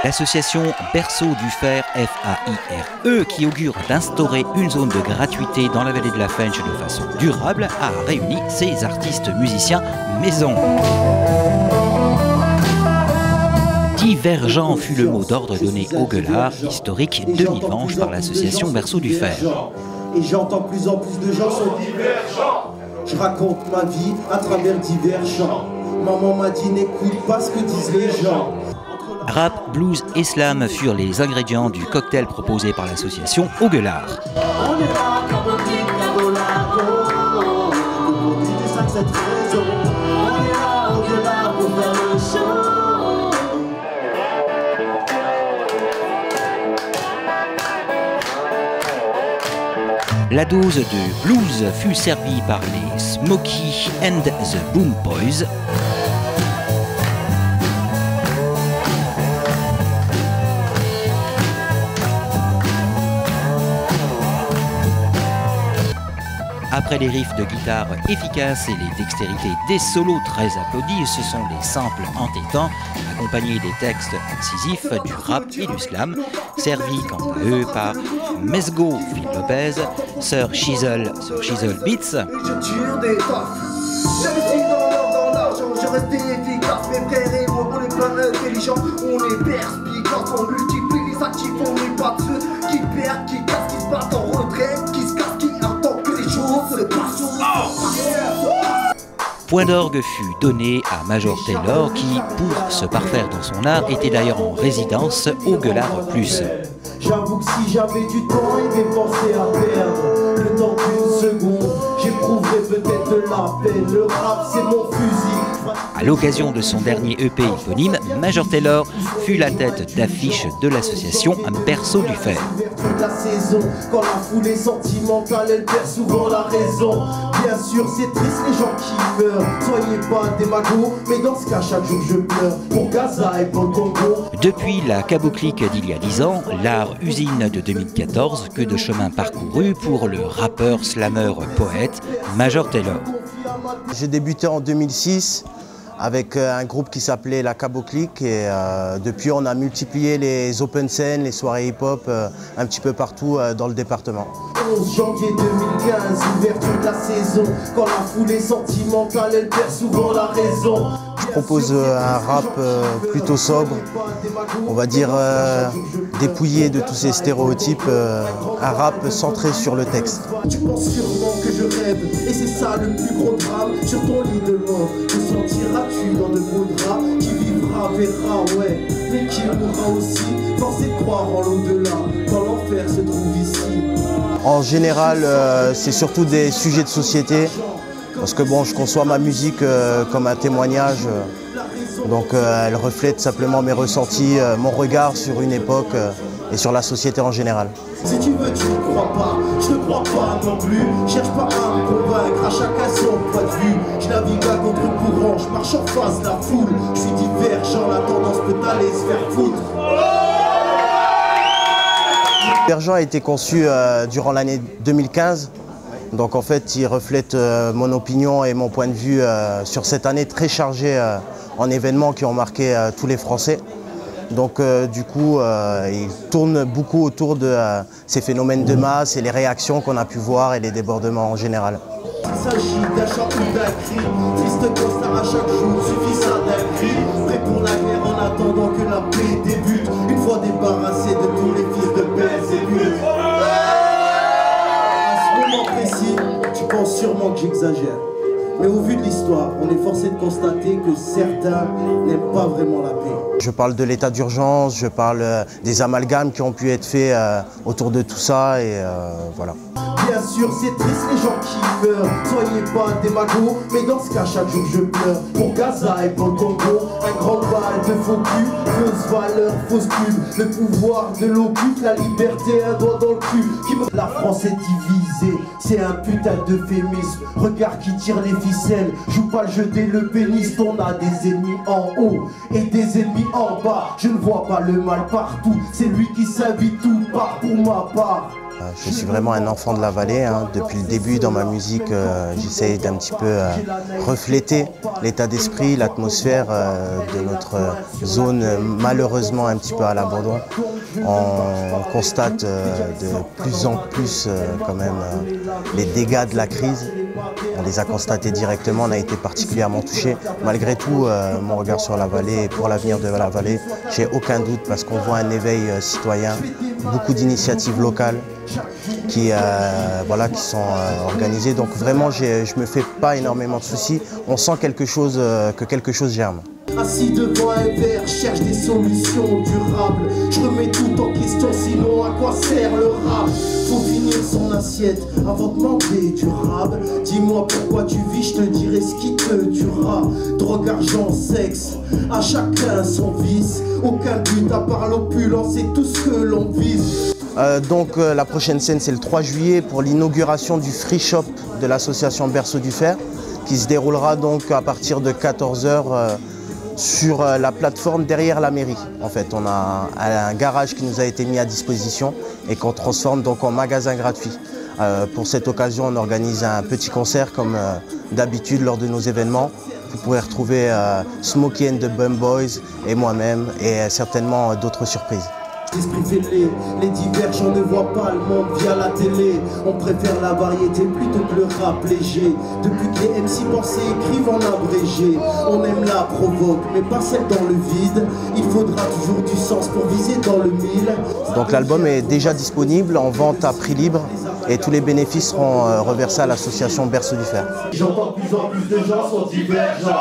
L'association Berceau du Fer, FAIRE, qui augure d'instaurer une zone de gratuité dans la vallée de la Fensch de façon durable, a réuni ses artistes musiciens maison. Divergent fut le mot d'ordre donné au gueulard historique de Nilvange par l'association Berceau du Fer. Et j'entends plus en plus de gens sont divergents. Je raconte ma vie à travers divers chants. Maman m'a dit n'écoute pas ce que disent les gens. Rap, blues et slam furent les ingrédients du cocktail proposé par l'association au gueulard. On est là, pour faire le show. La dose de blues fut servie par les Smokey and the Boom Boys. Après les riffs de guitare efficaces et les dextérités des solos très applaudis, ce sont les samples entêtants, accompagnés des textes incisifs, du rap et du slam, servis quant à eux par Mesgo, Phil Lopez, Sir Shizzle Beats. Je tire des taffes, j'investis dans l'argent, je reste efficace, mes frères et moi, on est pas intelligents, on est perspicace, on multiplie les actifs, on n'est pas de ceux qui perdent, qui cassent, qui se battent en retraite, qui se cassent, qui attendent que les choses se passent. Point d'orgue fut donné à Major Taylor qui, pour se parfaire dans son art, était d'ailleurs en résidence au Gueulard Plus. J'avoue que si j'avais du temps et des pensées à perdre, le temps d'une seconde, j'éprouverais peut-être de la peine. Le rap c'est mon fusil. À l'occasion de son dernier EP éponyme, Major Taylor fut la tête d'affiche de l'association Berceau du Fer. La saison, quand la foule est sentimentale, elle perd souvent la raison. Bien sûr, c'est triste les gens qui meurent. Soyez pas démagogues, mais dans ce cas, chaque jour je pleure. Pour Gaza et pour le Congo. Depuis la Caboclique d'il y a 10 ans, l'art usine de 2014, que de chemin parcouru pour le rappeur, slammer, poète Major Taylor. J'ai débuté en 2006 avec un groupe qui s'appelait la Caboclique et depuis on a multiplié les open scènes, les soirées hip-hop un petit peu partout dans le département. 11 janvier 2015, ouverture de la saison, quand la foule est sentimentale, elle perd souvent la raison. Je propose un rap plutôt sobre, on va dire dépouillé de tous ces stéréotypes, un rap centré sur le texte. Tu penses sûrement que je rêve, et c'est ça le plus gros drame, sur ton lit de mort, te sentiras-tu dans de beaux draps, qui vivra verra, ouais, mais qui mourra aussi, force de croire en l'au-delà, quand l'enfer se trouve ici. En général, c'est surtout des sujets de société, parce que bon, je conçois ma musique comme un témoignage, donc elle reflète simplement mes ressentis, mon regard sur une époque et sur la société en général. Si tu veux, tu ne crois pas, je ne crois pas non plus. Cherche pas à me convaincre, à chacun son point de vue. Je navigue à contre-courant, je marche en face de la foule. Je suis divergent, la tendance peut aller se faire foutre. Divergent a été conçu durant l'année 2015. Donc en fait, il reflète mon opinion et mon point de vue sur cette année très chargée en événements qui ont marqué tous les Français. Donc du coup, il tourne beaucoup autour de ces phénomènes de masse et les réactions qu'on a pu voir et les débordements en général. Il s'agit d'un chant ou d'un cri, triste constat à chaque jour, suffit ça d'un cri. Prêt pour la guerre en attendant que la paix débute, une fois débarrassé de tous les fils de Belzébuth. À ce moment précis, tu penses sûrement que j'exagère. Mais au vu de l'histoire, on est forcé de constater que certains n'aiment pas vraiment la paix. Je parle de l'état d'urgence, je parle des amalgames qui ont pu être faits autour de tout ça et voilà. Bien sûr c'est triste les gens qui meurent, soyez pas des magots, mais dans ce cas chaque jour je pleure. Pour Gaza et pour le Congo, un grand bal de faux cul, fausse valeur, fausse pub. Le pouvoir de l'occupe, la liberté un doigt dans le cul. La France est divisée, c'est un putain d'euphémisme. Regarde qui tire les ficelles, joue pas le jeu des le péniste. On a des ennemis en haut et des ennemis en bas. Je ne vois pas le mal partout, c'est lui qui s'invite tout part pour ma part. Je suis vraiment un enfant de la vallée. Depuis le début dans ma musique, j'essaie d'un petit peu refléter l'état d'esprit, l'atmosphère de notre zone malheureusement un petit peu à l'abandon. On constate de plus en plus quand même les dégâts de la crise. On les a constatés directement, on a été particulièrement touchés. Malgré tout, mon regard sur la vallée et pour l'avenir de la vallée, j'ai aucun doute parce qu'on voit un éveil citoyen, beaucoup d'initiatives locales qui sont organisées. Donc vraiment, je ne me fais pas énormément de soucis. On sent que quelque chose germe. Assis devant un verre, cherche des solutions durables. Je remets tout en question, sinon à quoi sert le rap? Faut finir son assiette avant de demander du rap. Dis-moi pourquoi tu vis, je te dirai ce qui te tuera. Drogue, argent, sexe, à chacun son vice. Aucun but à part l'opulence et tout ce que l'on vise. La prochaine scène, c'est le 3 juillet pour l'inauguration du free shop de l'association Berceau du Fer qui se déroulera donc à partir de 14 h sur la plateforme derrière la mairie. En fait, on a un garage qui nous a été mis à disposition et qu'on transforme donc en magasin gratuit. Pour cette occasion, on organise un petit concert comme d'habitude lors de nos événements. Vous pourrez retrouver Smokey and the Bum Boys et moi-même et certainement d'autres surprises. L'esprit fêlé, les divergents ne voient pas le monde via la télé. On préfère la variété plutôt que le rap léger. Depuis que les MC pensent et écrivent en abrégé. On aime la provoque, mais pas celle dans le vide. Il faudra toujours du sens pour viser dans le mille. Donc l'album est déjà disponible en vente à prix libre et tous les bénéfices seront reversés à l'association Berceau du Fer. J'entends de plus en plus de gens sont divergents.